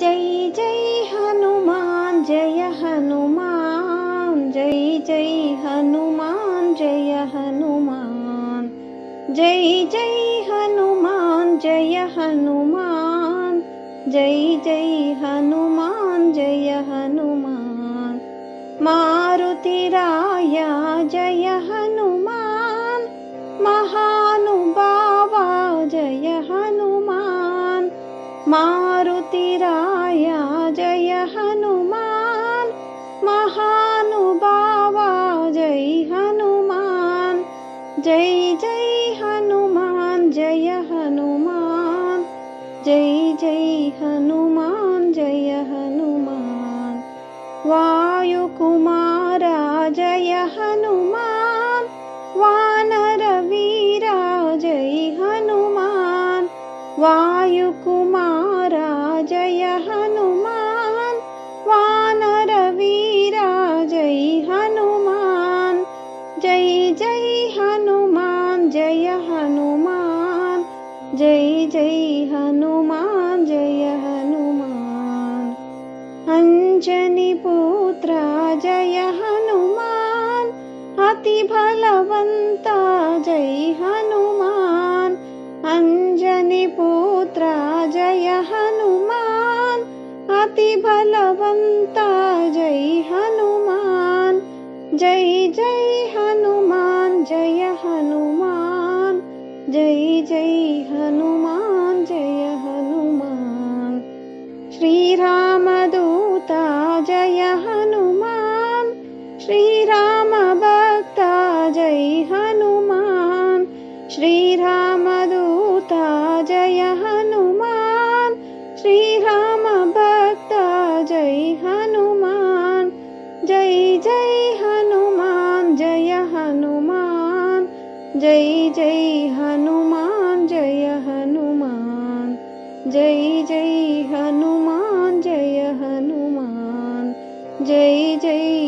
जय जय हनुमान जय हनुमान, जय जय हनुमान जय हनुमान, जय जय हनुमान जय हनुमान, जय जय हनुमान जय हनुमान। मारुतिराया जय हनुमान, महानुभावा जय हनुमान। मारुतिराया जय हनुमान, महानुभावा जय हनुमान। जय जय हनुमान जय हनुमान, जय जय हनुमान जय हनुमान। वायुकुमारा जय हनुमान, वानरवीरा जय हनुमान। वायुकुमारा जय हनुमान, वानरवीरा जय हनुमान। जय जय हनुमान जय हनुमान, जय जय हनुमान जय हनुमान। अंजनी पुत्र जय हनुमान, अति बलवंता जय हनुमान। अंजनी पुत्र जय हनुमान, अति बलवंता जय हनुमान। जय जय हनुमान जय हनुमान, जय जय हनुमान जय हनुमान। श्रीरामदूता जय हनुमान, श्रीराम भक्ता जय हनुमान। श्रीरामदूता जय हनुमान, श्रीराम भक्ता जय हनुमान। जय जय हनुमान जय हनुमान, जय जय हनुमान जय हनुमान। जय जय हनुमान जय हनुमान, जय जय